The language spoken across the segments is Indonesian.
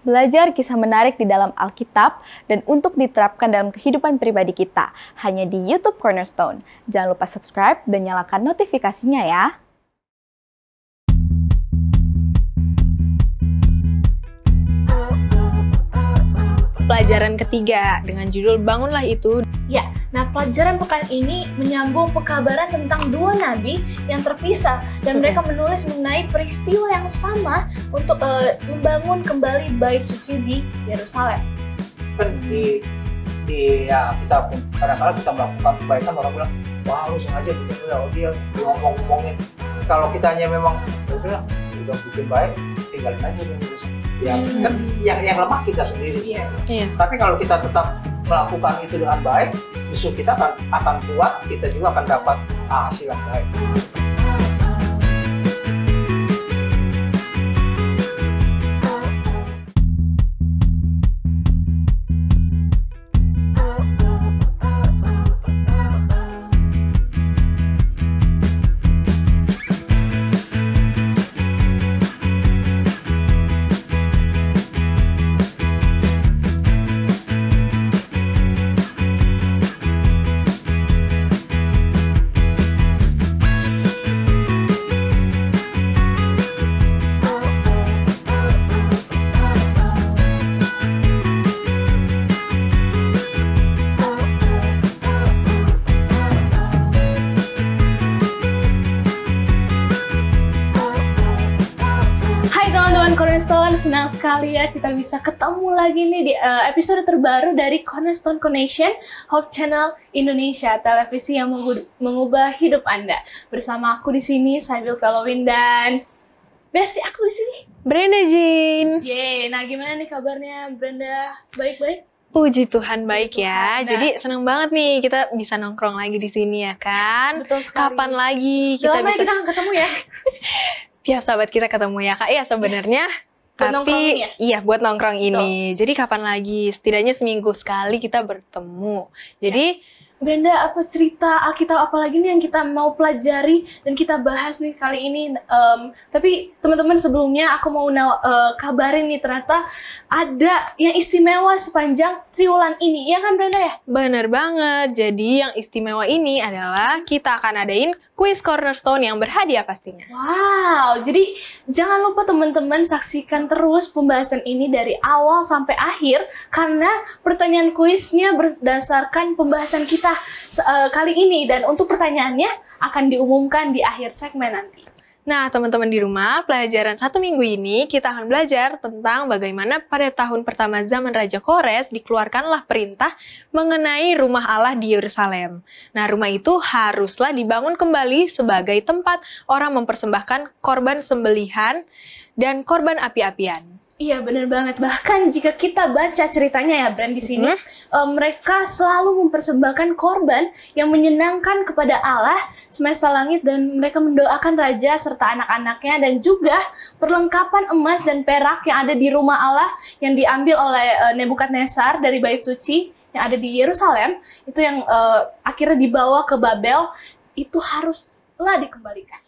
Belajar kisah menarik di dalam Alkitab dan untuk diterapkan dalam kehidupan pribadi kita. Hanya di YouTube Cornerstone. Jangan lupa subscribe dan nyalakan notifikasinya ya. Pelajaran ketiga dengan judul Bangunlah Itu. Ya, nah pelajaran pekan ini menyambung pekabaran tentang dua nabi yang terpisah dan mereka menulis mengenai peristiwa yang sama untuk membangun kembali bait suci di Yerusalem. Kan ya kita kadang-kadang kita melakukan kebaikan, orang bilang wah lu sengaja bikin, dia ngomong-ngomongin. Kalau kita hanya memang udah bikin baik, tinggalin aja ya, kan yang lemah kita sendiri. Iya. Tapi kalau kita tetap melakukan itu dengan baik, justru kita akan kuat, kita juga akan dapat hasil yang baik. Cornerstone, senang sekali ya kita bisa ketemu lagi nih di episode terbaru dari Cornerstone Connection, Hope Channel Indonesia, televisi yang mengubah hidup Anda. Bersama aku di sini, Sybil Velowin, dan bestie aku di sini, Brenda Jean. Yeay, nah gimana nih kabarnya Brenda? Baik-baik? Puji Tuhan baik ya. Tuhan. Jadi senang banget nih kita bisa nongkrong lagi di sini ya kan. Betul sekali. Kapan lagi kita bisa kita ketemu ya? Tiap sahabat kita ketemu ya Kak. Iya sebenarnya. Buat nongkrong ini ya? Iya buat nongkrong ini. Jadi kapan lagi? Setidaknya seminggu sekali kita bertemu. Jadi Brenda, apa cerita Alkitab apalagi nih yang kita mau pelajari dan kita bahas nih kali ini? Tapi teman-teman sebelumnya aku mau kabarin nih, ternyata ada yang istimewa sepanjang triwulan ini, ya kan Brenda ya? Bener banget. Jadi yang istimewa ini adalah kita akan adain kuis Cornerstone yang berhadiah pastinya. Wow, jadi jangan lupa teman-teman saksikan terus pembahasan ini dari awal sampai akhir karena pertanyaan kuisnya berdasarkan pembahasan kita kali ini, dan untuk pertanyaannya akan diumumkan di akhir segmen nanti. Nah, teman-teman di rumah, pelajaran 1 minggu ini kita akan belajar tentang bagaimana pada tahun pertama zaman Raja Kores dikeluarkanlah perintah mengenai rumah Allah di Yerusalem. Nah, rumah itu haruslah dibangun kembali sebagai tempat orang mempersembahkan korban sembelihan dan korban api-apian. Iya, benar banget. Bahkan jika kita baca ceritanya ya, Brand, di sini, mereka selalu mempersembahkan korban yang menyenangkan kepada Allah semesta langit, dan mereka mendoakan raja serta anak-anaknya, dan juga perlengkapan emas dan perak yang ada di rumah Allah yang diambil oleh Nebukadnezar dari bait suci yang ada di Yerusalem, itu yang akhirnya dibawa ke Babel, itu haruslah dikembalikan.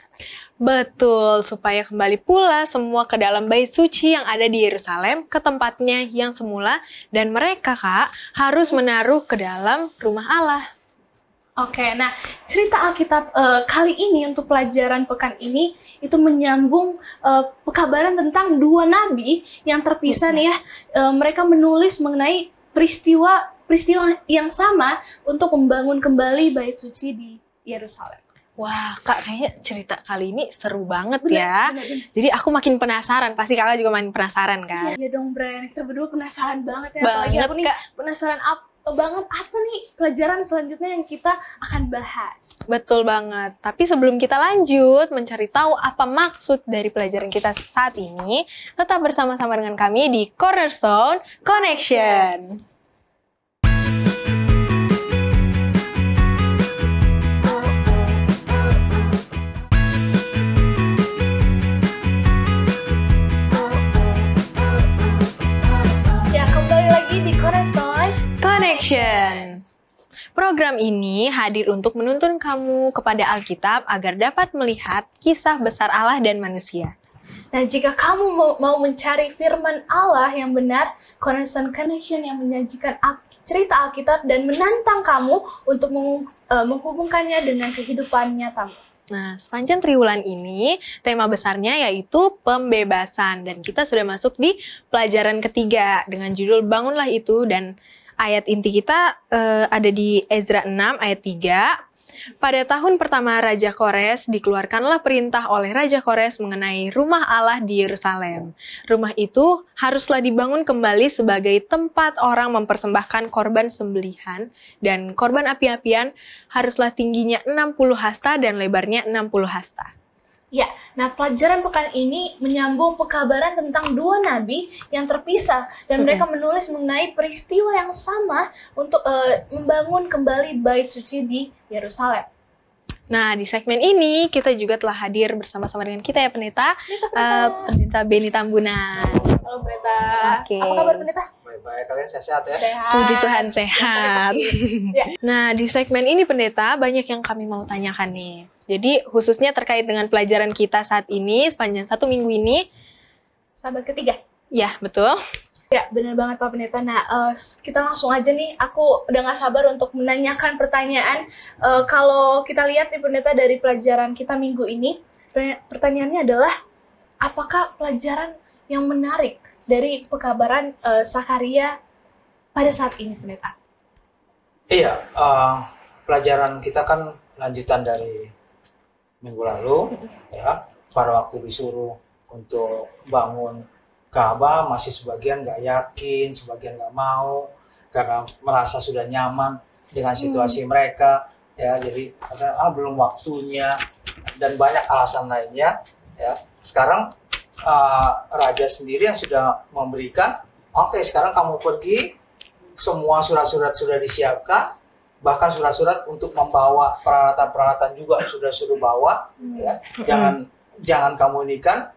Betul, supaya kembali pula semua ke dalam bait suci yang ada di Yerusalem ke tempatnya yang semula, dan mereka Kak harus menaruh ke dalam rumah Allah. Oke, nah cerita Alkitab kali ini untuk pelajaran pekan ini itu menyambung pekabaran tentang dua nabi yang terpisah nih ya. Mereka menulis mengenai peristiwa yang sama untuk membangun kembali bait suci di Yerusalem. Wah, Kak, kayaknya cerita kali ini seru banget ya. Bener. Jadi aku makin penasaran, pasti Kakak juga makin penasaran kan? Iya dong, Bren. Kita berdua penasaran banget ya. Apalagi aku nih penasaran banget apa nih pelajaran selanjutnya yang kita akan bahas. Betul banget. Tapi sebelum kita lanjut mencari tahu apa maksud dari pelajaran kita saat ini, tetap bersama-sama dengan kami di Cornerstone Connection. Connection. Program ini hadir untuk menuntun kamu kepada Alkitab agar dapat melihat kisah besar Allah dan manusia. Nah, jika kamu mau mencari firman Allah yang benar, Cornerstone Connection yang menyajikan cerita Alkitab dan menantang kamu untuk menghubungkannya dengan kehidupan nyatamu. Nah, sepanjang triwulan ini, tema besarnya yaitu pembebasan. Dan kita sudah masuk di pelajaran ketiga dengan judul Bangunlah Itu. Dan ayat inti kita ada di Ezra 6 ayat 3. Pada tahun pertama Raja Kores, dikeluarkanlah perintah oleh Raja Kores mengenai rumah Allah di Yerusalem. Rumah itu haruslah dibangun kembali sebagai tempat orang mempersembahkan korban sembelihan, dan korban api-apian haruslah tingginya 60 hasta dan lebarnya 60 hasta. Ya, nah pelajaran pekan ini menyambung pekabaran tentang dua nabi yang terpisah dan mereka menulis mengenai peristiwa yang sama untuk membangun kembali bait suci di Yerusalem. Nah, di segmen ini kita juga telah hadir bersama-sama dengan kita ya Pendeta, Pendeta Beni Tambunan. Halo Pendeta. Oke. Apa kabar Pendeta? Baik-baik, kalian sehat ya? Sehat. Puji Tuhan sehat. Ya. Nah, di segmen ini Pendeta banyak yang kami mau tanyakan nih. Jadi khususnya terkait dengan pelajaran kita saat ini sepanjang 1 minggu ini. Sahabat ketiga. Ya, betul. Ya, benar banget Pak Pendeta. Nah, kita langsung aja nih. Aku udah gak sabar untuk menanyakan pertanyaan. Kalau kita lihat nih Pendeta dari pelajaran kita minggu ini, pertanyaannya adalah, apakah pelajaran yang menarik dari pekabaran Sakaria pada saat ini Pendeta? Iya, pelajaran kita kan lanjutan dari minggu lalu, ya. Pada waktu disuruh untuk bangun Ka'bah, masih sebagian nggak yakin, sebagian nggak mau karena merasa sudah nyaman dengan situasi mereka, ya. Jadi belum waktunya dan banyak alasan lainnya, ya. Sekarang raja sendiri yang sudah memberikan, oke, sekarang kamu pergi, semua surat-surat sudah disiapkan, bahkan surat-surat untuk membawa peralatan-peralatan juga sudah suruh bawa, ya. Jangan kamu ini kan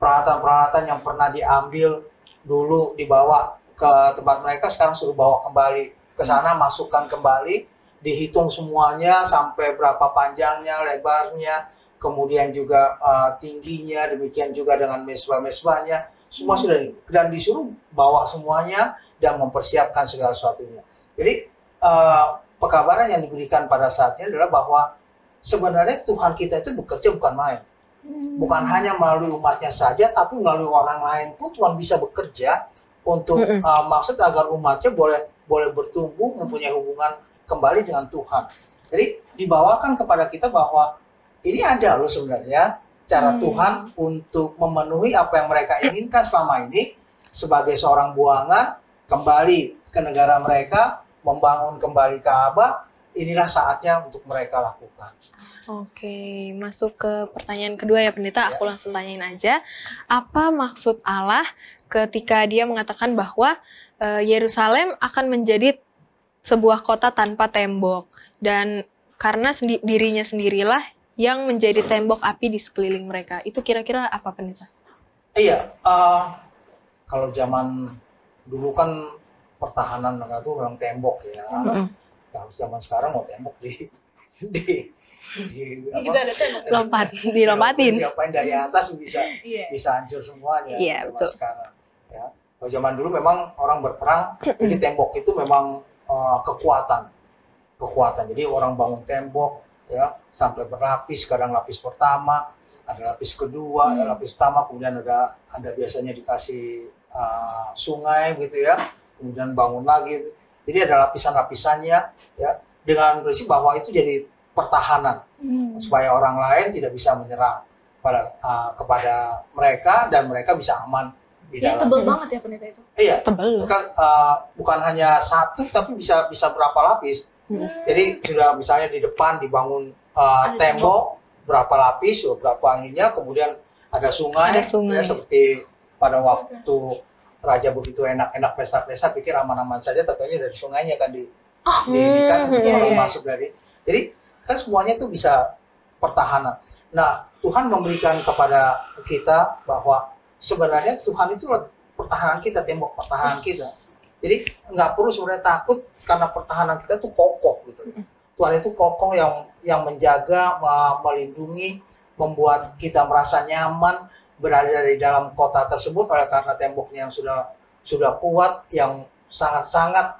peralatan-peralatan yang pernah diambil dulu dibawa ke tempat mereka, sekarang suruh bawa kembali ke sana, masukkan kembali, dihitung semuanya sampai berapa panjangnya, lebarnya, kemudian juga tingginya, demikian juga dengan mesbah-mesbahnya, semua sudah dan disuruh bawa semuanya dan mempersiapkan segala sesuatunya. Jadi pekabaran yang diberikan pada saatnya adalah bahwa sebenarnya Tuhan kita itu bekerja bukan main. Bukan hanya melalui umatnya saja, tapi melalui orang lain pun Tuhan bisa bekerja untuk maksud agar umatnya boleh bertumbuh, mempunyai hubungan kembali dengan Tuhan. Jadi dibawakan kepada kita bahwa ini ada loh sebenarnya cara Tuhan untuk memenuhi apa yang mereka inginkan selama ini sebagai seorang buangan, kembali ke negara mereka, membangun kembali Ka'bah. Inilah saatnya untuk mereka lakukan. Oke, masuk ke pertanyaan kedua ya Pendeta, aku langsung tanyain aja. Apa maksud Allah ketika dia mengatakan bahwa Yerusalem akan menjadi sebuah kota tanpa tembok, dan karena dirinya sendirilah yang menjadi tembok api di sekeliling mereka. Itu kira-kira apa Pendeta? Iya, kalau zaman dulu kan pertahanan negara itu memang tembok ya. Kalau zaman sekarang mau tembok juga ada tembok. Dilompatin. Diapain dari atas bisa hancur semuanya. Iya, betul. Sekarang, ya. Kalau zaman dulu memang orang berperang, jadi tembok itu memang kekuatan. Jadi orang bangun tembok, ya, sampai berlapis. Kadang lapis pertama, ada lapis kedua, ya, lapis pertama, kemudian ada biasanya dikasih sungai, gitu ya. Kemudian bangun lagi. Jadi ada lapisan-lapisannya, ya, dengan prinsip bahwa itu jadi pertahanan supaya orang lain tidak bisa menyerang kepada mereka dan mereka bisa aman di dalam. Tebal banget ya Pendeta itu. Iya, tebal. Bukan hanya satu tapi bisa berapa lapis. Jadi sudah misalnya di depan dibangun tembok berapa lapis, berapa ininya, kemudian ada sungai. Ya, seperti pada waktu Raja begitu enak-enak pesta-pesta, pikir aman-aman saja, tentunya dari sungainya kan masuk dari. Jadi kan semuanya itu bisa pertahanan. Nah, Tuhan memberikan kepada kita bahwa sebenarnya Tuhan itu pertahanan kita, tembok pertahanan kita. Jadi nggak perlu sebenarnya takut karena pertahanan kita itu kokoh gitu. Tuhan itu kokoh yang menjaga, melindungi, membuat kita merasa nyaman berada di dalam kota tersebut oleh karena temboknya yang sudah kuat, yang sangat-sangat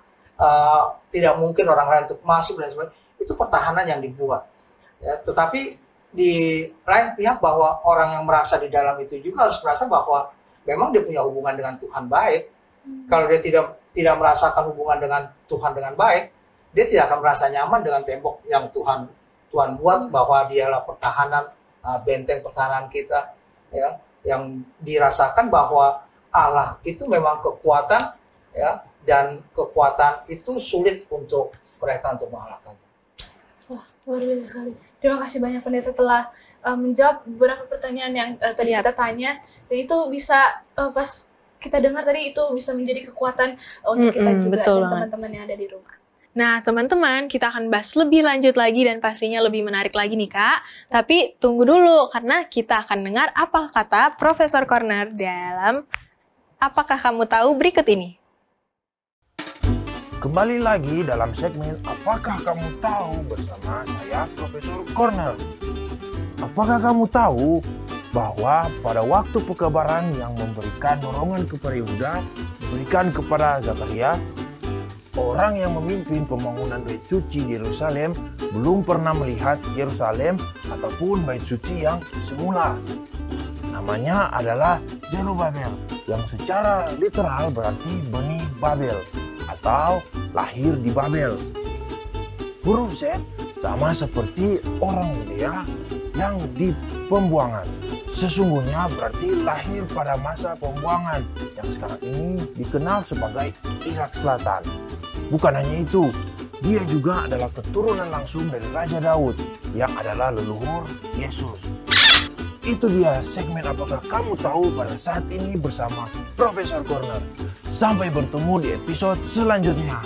tidak mungkin orang lain untuk masuk dan sebagainya. Itu pertahanan yang dibuat. Ya, tetapi di lain pihak bahwa orang yang merasa di dalam itu juga harus merasa bahwa memang dia punya hubungan dengan Tuhan baik. Kalau dia tidak merasakan hubungan dengan Tuhan dengan baik, dia tidak akan merasa nyaman dengan tembok yang Tuhan buat, bahwa dialah pertahanan, benteng pertahanan kita, ya, yang dirasakan bahwa Allah itu memang kekuatan, ya, dan kekuatan itu sulit untuk mereka untuk mengalahkannya. Wah, luar biasa sekali. Terima kasih banyak pendeta telah menjawab beberapa pertanyaan yang tadi kita tanya, dan itu bisa pas kita dengar tadi itu bisa menjadi kekuatan untuk kita juga betul dan banget. teman-teman yang ada di rumah. Nah, teman-teman, kita akan bahas lebih lanjut lagi dan pastinya lebih menarik lagi nih, Kak. Tapi tunggu dulu, karena kita akan dengar apa kata Profesor Corner dalam Apakah Kamu Tahu berikut ini. Kembali lagi dalam segmen Apakah Kamu Tahu bersama saya, Profesor Corner. Apakah kamu tahu bahwa pada waktu pekabaran yang memberikan dorongan kepada Yehuda, diberikan kepada Zakaria, orang yang memimpin pembangunan Bait Suci di Yerusalem belum pernah melihat Yerusalem ataupun Bait Suci yang semula. Namanya adalah Zerubabel, yang secara literal berarti benih Babel atau lahir di Babel. Huruf Z sama seperti orang Yudea yang di pembuangan. Sesungguhnya berarti lahir pada masa pembuangan yang sekarang ini dikenal sebagai Irak Selatan. Bukan hanya itu, dia juga adalah keturunan langsung dari Raja Daud yang adalah leluhur Yesus. Itu dia segmen Apakah Kamu Tahu pada saat ini bersama Profesor Corner. Sampai bertemu di episode selanjutnya.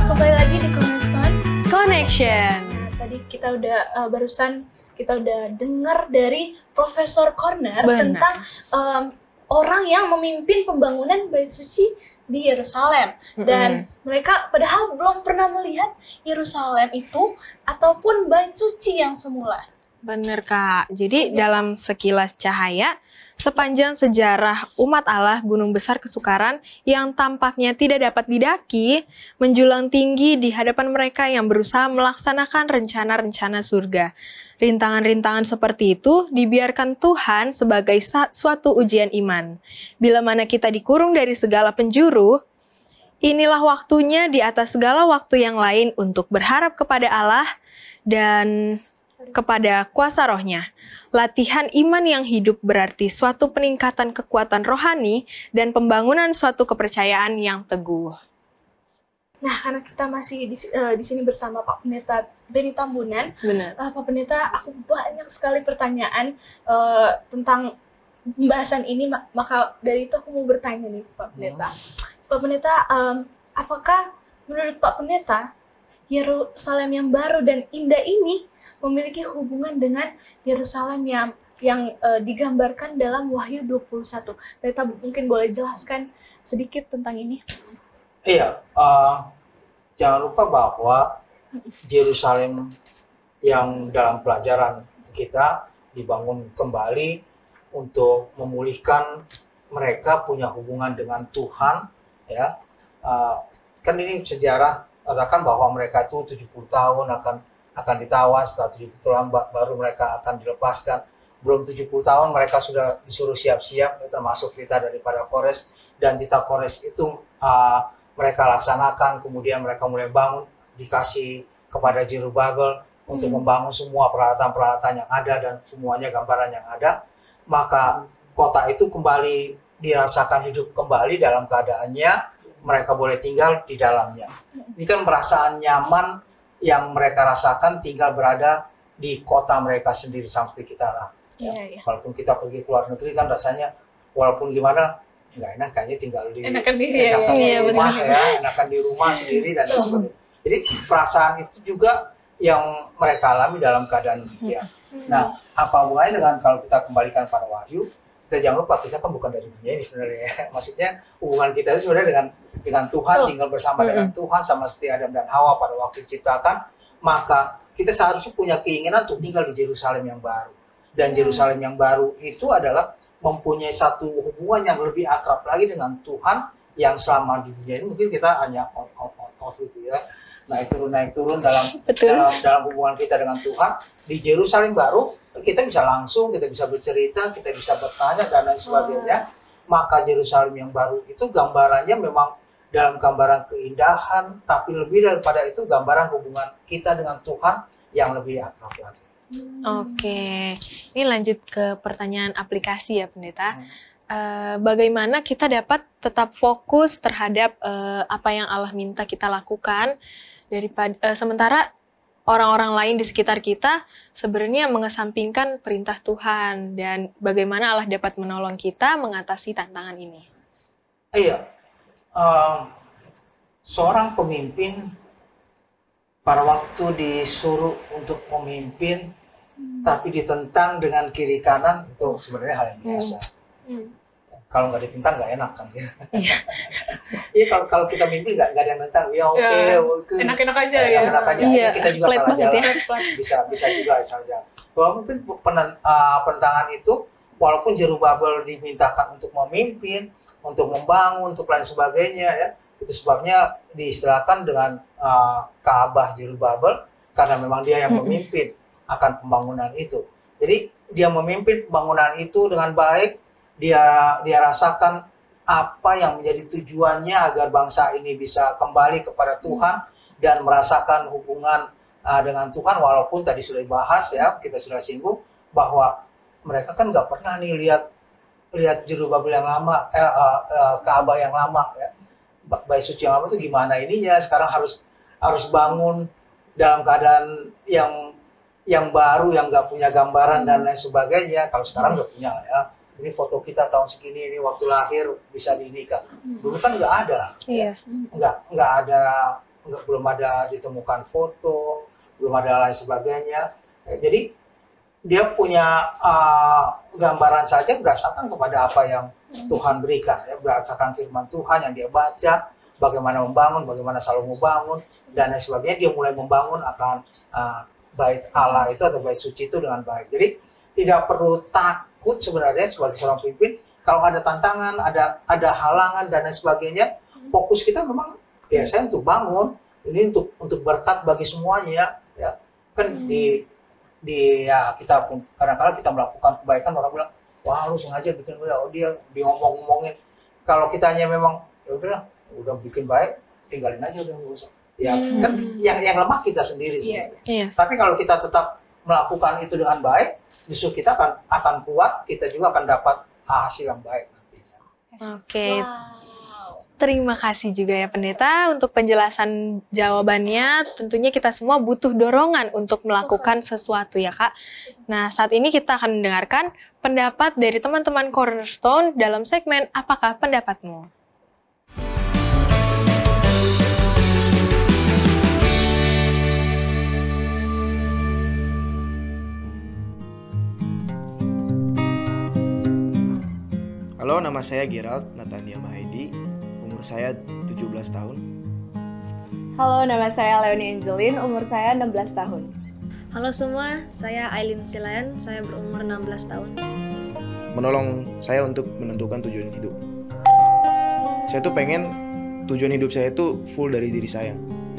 Kembali lagi di Cornerstone. Connection. Nah, tadi kita udah kita udah dengar dari Profesor Corner Benar. tentang orang yang memimpin pembangunan Bait Suci di Yerusalem, dan mereka padahal belum pernah melihat Yerusalem itu ataupun Bait Suci yang semula. Bener, Kak. Jadi Biasa. dalam sekilas cahaya, sepanjang sejarah umat Allah, gunung besar kesukaran yang tampaknya tidak dapat didaki, menjulang tinggi di hadapan mereka yang berusaha melaksanakan rencana-rencana surga. Rintangan-rintangan seperti itu dibiarkan Tuhan sebagai suatu ujian iman. Bila mana kita dikurung dari segala penjuru, inilah waktunya di atas segala waktu yang lain untuk berharap kepada Allah dan kepada kuasa rohnya. Latihan iman yang hidup berarti suatu peningkatan kekuatan rohani dan pembangunan suatu kepercayaan yang teguh. Nah, karena kita masih di sini bersama Pak Pendeta Benny Tambunan, Benar. Pak Pendeta, aku banyak sekali pertanyaan tentang pembahasan ini, maka dari itu aku mau bertanya nih Pak Pendeta. Pak Pendeta, apakah menurut Pak Pendeta Yerusalem yang baru dan indah ini memiliki hubungan dengan Yerusalem yang digambarkan dalam Wahyu 21? Pendeta mungkin boleh jelaskan sedikit tentang ini? Iya, jangan lupa bahwa Yerusalem yang dalam pelajaran kita dibangun kembali untuk memulihkan mereka punya hubungan dengan Tuhan, ya. Kan ini sejarah katakan bahwa mereka itu 70 tahun akan ditawan, setelah 70 tahun baru mereka akan dilepaskan. Belum 70 tahun mereka sudah disuruh siap-siap, termasuk titah daripada Kores, dan titah Kores itu mereka laksanakan, kemudian mereka mulai bangun, dikasih kepada Zerubabel untuk membangun semua peralatan-peralatan yang ada dan semuanya gambaran yang ada. Maka kota itu kembali dirasakan hidup kembali dalam keadaannya, mereka boleh tinggal di dalamnya. Ini kan perasaan nyaman yang mereka rasakan tinggal berada di kota mereka sendiri seperti kita lah. Ya. Iya. Walaupun kita pergi ke luar negeri kan rasanya walaupun gimana nggak enak, kayaknya tinggal di Enakan diri, enakan ya. di Iya, rumah, benar. ya, enakan di rumah sendiri dan lain sebagainya. Jadi perasaan itu juga yang mereka alami dalam keadaan demikian. Nah, apa hubungannya dengan kalau kita kembalikan pada Wahyu? kita jangan lupa kita kan bukan dari dunia ini sebenarnya ya. Maksudnya hubungan kita itu sebenarnya dengan Tuhan, tinggal bersama dengan Tuhan sama seperti Adam dan Hawa pada waktu diciptakan, maka kita seharusnya punya keinginan untuk tinggal di Yerusalem yang baru. Dan Yerusalem yang baru itu adalah mempunyai satu hubungan yang lebih akrab lagi dengan Tuhan, yang selama di dunia ini mungkin kita hanya off gitu ya. Naik turun dalam hubungan kita dengan Tuhan. Di Yerusalem baru kita bisa langsung, kita bisa bercerita, kita bisa bertanya dan lain sebagainya. Maka Yerusalem yang baru itu gambarannya memang dalam gambaran keindahan, tapi lebih daripada itu gambaran hubungan kita dengan Tuhan yang lebih akrab lagi. Oke, ini lanjut ke pertanyaan aplikasi ya Pendeta. Bagaimana kita dapat tetap fokus terhadap apa yang Allah minta kita lakukan daripada sementara orang-orang lain di sekitar kita sebenarnya mengesampingkan perintah Tuhan, dan bagaimana Allah dapat menolong kita mengatasi tantangan ini? Iya, seorang pemimpin pada waktu disuruh untuk memimpin tapi ditentang dengan kiri kanan, itu sebenarnya hal yang biasa. Kalau nggak ditentang nggak enak kan ya. Iya, kalau kita mimpi nggak ada yang nentang, ya oke. Enak-enak aja ya. Enak aja. Iya, Kita juga salah jalan. Ya. Bisa juga salah jalan. Bahwa mungkin penentangan itu, walaupun Jerubabel dimintakan untuk memimpin, untuk membangun, untuk lain sebagainya ya, itu sebabnya diistilahkan dengan Ka'bah Jerubabel, karena memang dia yang memimpin akan pembangunan itu. Jadi dia memimpin pembangunan itu dengan baik. Dia rasakan apa yang menjadi tujuannya agar bangsa ini bisa kembali kepada Tuhan dan merasakan hubungan dengan Tuhan, walaupun tadi sudah dibahas ya, kita sudah singgung bahwa mereka kan nggak pernah nih lihat Jerubabel yang lama, Ka'bah yang lama ya, Bait Suci yang lama itu gimana ininya, sekarang harus bangun dalam keadaan yang baru, yang nggak punya gambaran dan lain sebagainya. Kalau sekarang nggak punya ya. Ini foto kita tahun segini, ini waktu lahir bisa dinikah. Dulu kan nggak ada, Iya. nggak ada, belum ada ditemukan foto, belum ada lain sebagainya. Jadi dia punya gambaran saja berdasarkan kepada apa yang Tuhan berikan, ya, berdasarkan firman Tuhan yang dia baca, bagaimana membangun, bagaimana Salomo bangun dan lain sebagainya. Dia mulai membangun akan bait Allah itu atau bait suci itu dengan baik. Jadi tidak perlu takut sebenarnya sebagai seorang pemimpin kalau ada tantangan, ada halangan dan lain sebagainya. Fokus kita memang ya saya untuk bangun, ini untuk berkat bagi semuanya ya. Kan ya kita pun kadang-kadang kita melakukan kebaikan, orang bilang wah lu sengaja bikin dia diomong-ngomongin. Kalau kitanya memang ya udah bikin baik, tinggalin aja udah nggak usah. Ya kan yang lemah kita sendiri sebenarnya. Yeah. Tapi kalau kita tetap melakukan itu dengan baik, justru kita akan kuat, kita juga akan dapat hasil yang baik nantinya. Oke. Terima kasih juga ya Pendeta untuk penjelasan jawabannya. Tentunya kita semua butuh dorongan untuk melakukan sesuatu ya Kak. Nah, saat ini kita akan mendengarkan pendapat dari teman-teman Cornerstone dalam segmen Apakah Pendapatmu? Halo, nama saya Gerald Natania Mahedi, umur saya 17 tahun. Halo, nama saya Leonie Angelin, umur saya 16 tahun. Halo semua, saya Aileen Silayan, saya berumur 16 tahun. Menolong saya untuk menentukan tujuan hidup. Saya tuh pengen tujuan hidup saya itu full dari diri saya.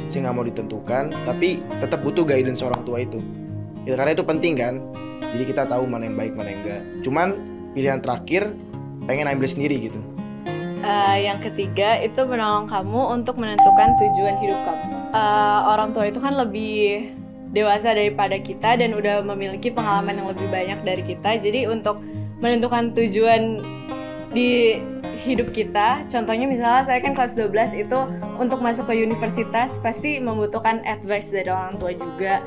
Saya nggak mau ditentukan, tapi tetap butuh guidance orang tua itu. Ya, karena itu penting kan, jadi kita tahu mana yang baik, mana yang enggak. Cuman pilihan terakhir, pengen ambil sendiri gitu. Yang ketiga itu menolong kamu untuk menentukan tujuan hidup kamu. Orang tua itu kan lebih dewasa daripada kita dan udah memiliki pengalaman yang lebih banyak dari kita. Jadi untuk menentukan tujuan di hidup kita, contohnya misalnya saya kan kelas 12 itu untuk masuk ke universitas pasti membutuhkan advice dari orang tua juga.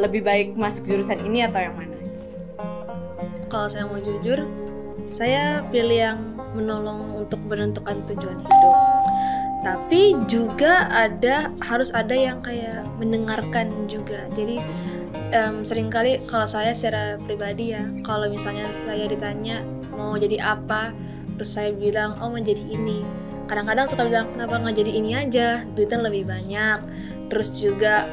Lebih baik masuk jurusan ini atau yang mana? Kalau saya mau jujur, saya pilih yang menolong untuk menentukan tujuan hidup. Tapi juga harus ada yang kayak mendengarkan juga. Jadi seringkali kalau saya secara pribadi ya, kalau misalnya saya ditanya mau jadi apa, terus saya bilang oh mau jadi ini. Kadang-kadang suka bilang kenapa nggak jadi ini aja, duitnya lebih banyak, terus juga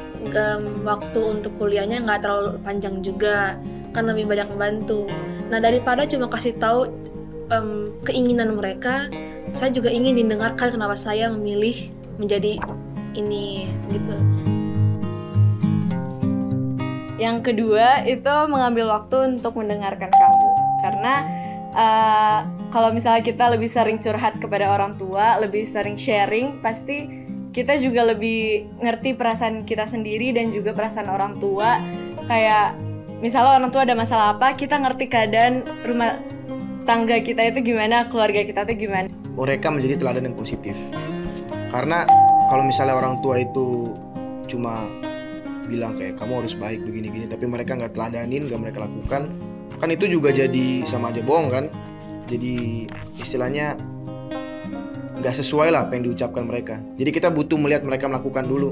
waktu untuk kuliahnya nggak terlalu panjang juga, kan lebih banyak membantu. Nah daripada cuma kasih tahu keinginan mereka, saya juga ingin didengarkan kenapa saya memilih menjadi ini gitu. Yang kedua itu mengambil waktu untuk mendengarkan kamu, karena kalau misalnya kita lebih sering curhat kepada orang tua, lebih sering sharing, pasti kita juga lebih ngerti perasaan kita sendiri dan juga perasaan orang tua. Kayak misalnya orang tua ada masalah apa, kita ngerti keadaan rumah tangga kita itu gimana, keluarga kita itu gimana. Mereka menjadi teladan yang positif. Karena kalau misalnya orang tua itu cuma bilang kayak kamu harus baik begini-gini, tapi mereka nggak teladanin, nggak mereka lakukan, kan itu juga jadi sama aja bohong kan. Jadi istilahnya nggak sesuai lah apa yang diucapkan mereka. Jadi kita butuh melihat mereka melakukan dulu,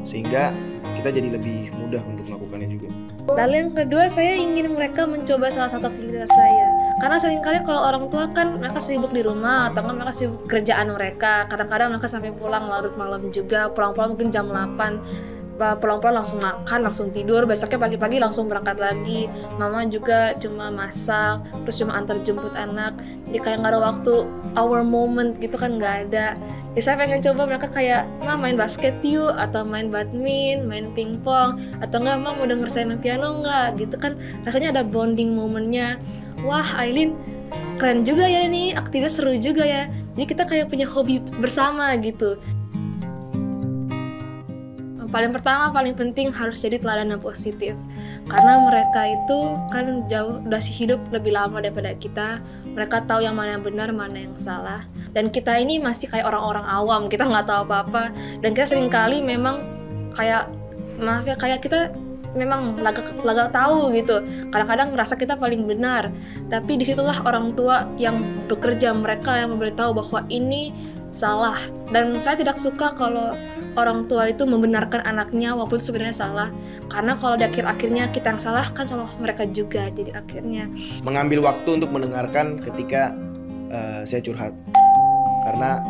sehingga kita jadi lebih mudah untuk melakukannya juga. Lalu yang kedua, saya ingin mereka mencoba salah satu aktivitas saya. Karena seringkali kalau orang tua kan mereka sibuk di rumah, atau kan mereka sibuk kerjaan mereka. Kadang-kadang mereka sampai pulang larut malam juga, pulang-pulang mungkin jam 8. Pulang-pulang langsung makan, langsung tidur, besoknya pagi-pagi langsung berangkat lagi. Mama juga cuma masak, terus cuma antar jemput anak. Jadi kayak nggak ada waktu, our moment gitu kan nggak ada. Jadi saya pengen coba mereka kayak, Ma main basket yuk, atau main badminton, main pingpong, atau enggak Ma mau denger saya main piano nggak, gitu kan. Rasanya ada bonding momennya. Wah Aileen, keren juga ya nih, aktifnya seru juga ya. Jadi kita kayak punya hobi bersama gitu. Paling pertama, paling penting harus jadi teladan yang positif. Karena mereka itu kan jauh udah hidup lebih lama daripada kita. Mereka tahu yang mana yang benar, mana yang salah. Dan kita ini masih kayak orang-orang awam, kita nggak tahu apa-apa. Dan kita seringkali memang kayak, maaf ya, kayak kita memang lagak tahu gitu. Kadang-kadang ngerasa kita paling benar. Tapi disitulah orang tua yang bekerja, mereka yang memberitahu bahwa ini salah. Dan saya tidak suka kalau orang tua itu membenarkan anaknya walaupun sebenarnya salah. Karena kalau di akhir-akhirnya kita yang salah, kan salah mereka juga. Jadi akhirnya mengambil waktu untuk mendengarkan ketika saya curhat. Karena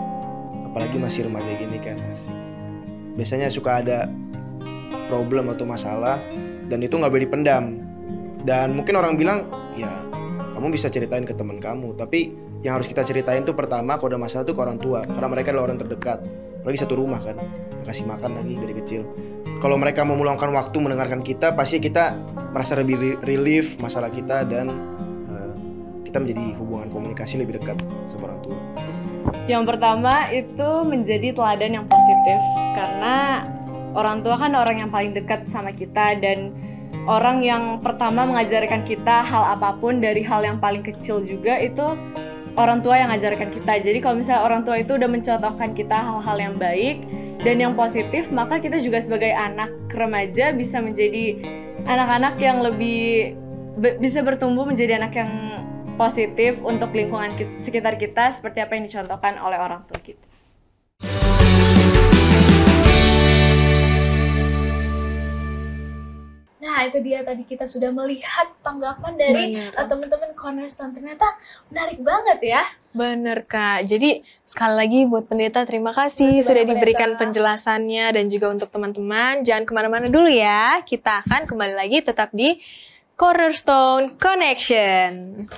apalagi masih remaja gini kan, biasanya suka ada problem atau masalah, dan itu nggak boleh dipendam. Dan mungkin orang bilang, ya kamu bisa ceritain ke teman kamu, tapi yang harus kita ceritain tuh pertama kalau ada masalah tuh ke orang tua, karena mereka adalah orang terdekat, apalagi satu rumah kan, kasih makan lagi dari kecil. Kalau mereka mau meluangkan waktu mendengarkan kita, pasti kita merasa lebih relief masalah kita, dan kita menjadi hubungan komunikasi lebih dekat sama orang tua. Yang pertama itu menjadi teladan yang positif, karena orang tua kan orang yang paling dekat sama kita, dan orang yang pertama mengajarkan kita hal apapun, dari hal yang paling kecil juga itu orang tua yang mengajarkan kita. Jadi kalau misalnya orang tua itu udah mencontohkan kita hal-hal yang baik dan yang positif, maka kita juga sebagai anak remaja bisa menjadi anak-anak yang lebih bisa bertumbuh menjadi anak yang positif untuk lingkungan sekitar kita, seperti apa yang dicontohkan oleh orang tua kita. Nah, itu dia tadi kita sudah melihat tanggapan dari teman-teman Cornerstone. Ternyata menarik banget ya. Bener Kak. Jadi sekali lagi buat pendeta terima kasih sudah diberikan penjelasannya, dan juga untuk teman-teman jangan kemana-mana dulu ya. Kita akan kembali lagi tetap di Cornerstone Connection.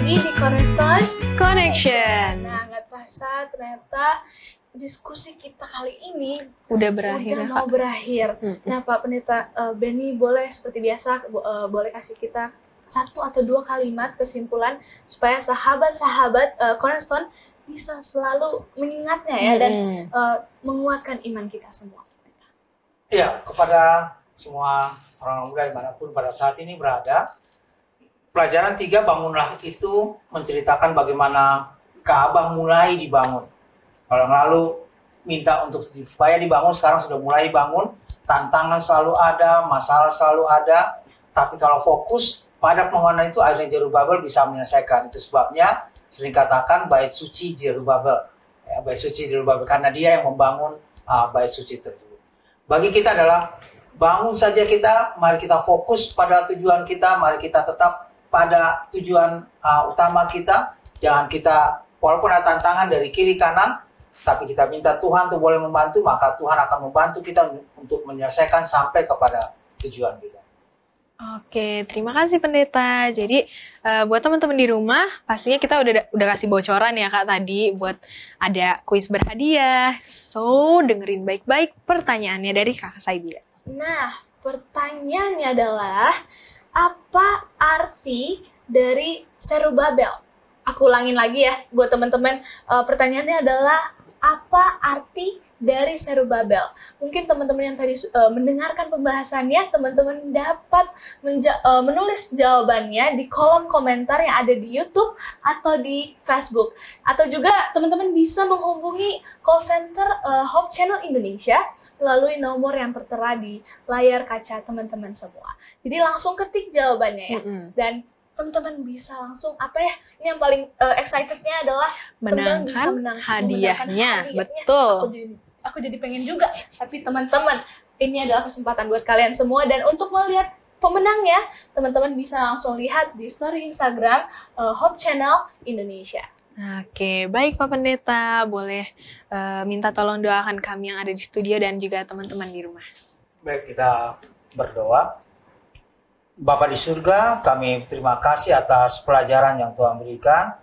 Di Cornerstone Connection. Nah, nggak terasa ternyata diskusi kita kali ini udah berakhir. Udah mau berakhir. Nah, Pak Pendeta Benny, boleh seperti biasa boleh kasih kita 1 atau 2 kalimat kesimpulan supaya sahabat-sahabat Cornerstone bisa selalu mengingatnya ya, dan menguatkan iman kita semua. Iya, kepada semua orang muda dimanapun pada saat ini berada, pelajaran 3 bangunlah itu menceritakan bagaimana Ka'bah mulai dibangun. Kalau yang lalu minta untuk supaya dibangun, sekarang sudah mulai bangun. Tantangan selalu ada, masalah selalu ada. Tapi kalau fokus pada pembangunan itu, akhirnya Zerubabel bisa menyelesaikan. Itu sebabnya sering katakan bait suci Jerubabel. Ya, bait suci Jerubabel karena dia yang membangun bait suci tersebut. Bagi kita adalah bangun saja kita, mari kita fokus pada tujuan kita, mari kita tetap pada tujuan utama kita. Jangan kita, walaupun ada tantangan dari kiri kanan, tapi kita minta Tuhan untuk boleh membantu, maka Tuhan akan membantu kita untuk menyelesaikan sampai kepada tujuan kita. Oke, terima kasih pendeta. Jadi buat teman-teman di rumah, pastinya kita udah kasih bocoran ya Kak tadi buat ada kuis berhadiah. So, dengerin baik-baik pertanyaannya dari Kak Saidia. Nah, pertanyaannya adalah apa arti dari Serubabel? Aku ulangin lagi ya buat teman-teman. Pertanyaannya adalah apa arti dari Serubabel? Mungkin teman-teman yang tadi mendengarkan pembahasannya, teman-teman dapat menulis jawabannya di kolom komentar yang ada di YouTube atau di Facebook. Atau juga teman-teman bisa menghubungi call center Hope Channel Indonesia melalui nomor yang tertera di layar kaca teman-teman semua. Jadi langsung ketik jawabannya ya. Dan teman-teman bisa langsung ini yang paling excitednya adalah teman-teman bisa menangkan hadiahnya. Betul. Aku jadi pengen juga, tapi teman-teman, ini adalah kesempatan buat kalian semua. Dan untuk melihat pemenangnya, teman-teman bisa langsung lihat di story Instagram Hope Channel Indonesia. Oke, baik Pak Pendeta, boleh minta tolong doakan kami yang ada di studio dan juga teman-teman di rumah. Baik, kita berdoa. Bapa di surga, kami terima kasih atas pelajaran yang Tuhan berikan.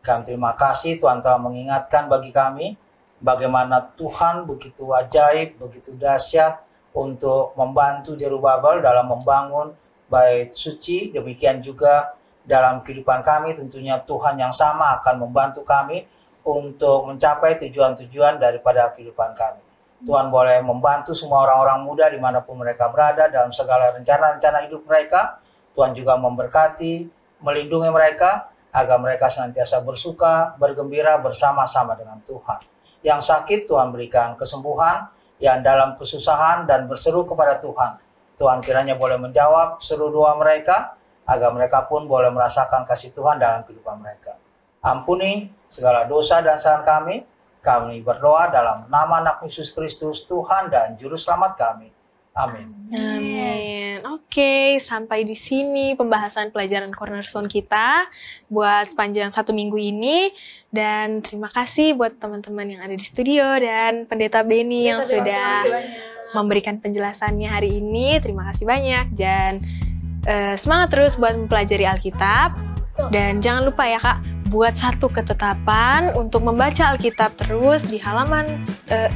Kami terima kasih Tuhan telah mengingatkan bagi kami bagaimana Tuhan begitu ajaib, begitu dahsyat untuk membantu Jerubabel dalam membangun bait suci. Demikian juga dalam kehidupan kami, tentunya Tuhan yang sama akan membantu kami untuk mencapai tujuan-tujuan daripada kehidupan kami. Tuhan boleh membantu semua orang-orang muda dimanapun mereka berada dalam segala rencana-rencana hidup mereka. Tuhan juga memberkati, melindungi mereka agar mereka senantiasa bersuka, bergembira bersama-sama dengan Tuhan. Yang sakit Tuhan berikan kesembuhan, yang dalam kesusahan dan berseru kepada Tuhan. Tuhan kiranya boleh menjawab seru doa mereka, agar mereka pun boleh merasakan kasih Tuhan dalam kehidupan mereka. Ampuni segala dosa dan kesalahan kami. Kami berdoa dalam nama Anak Yesus Kristus, Tuhan dan Juru Selamat kami. Amin. Amin. Oke, sampai di sini pembahasan pelajaran Cornerstone kita buat sepanjang 1 minggu ini. Dan terima kasih buat teman-teman yang ada di studio dan Pendeta Benny yang sudah memberikan penjelasannya hari ini. Terima kasih banyak. Dan semangat terus buat mempelajari Alkitab. Dan jangan lupa ya Kak, buat satu ketetapan untuk membaca Alkitab terus di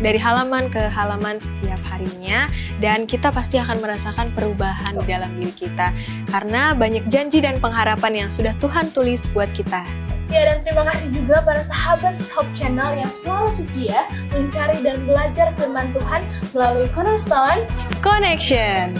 dari halaman ke halaman setiap harinya, dan kita pasti akan merasakan perubahan di dalam diri kita karena banyak janji dan pengharapan yang sudah Tuhan tulis buat kita. Ya, dan terima kasih juga para sahabat Hope Channel yang selalu setia mencari dan belajar firman Tuhan melalui Cornerstone Connection.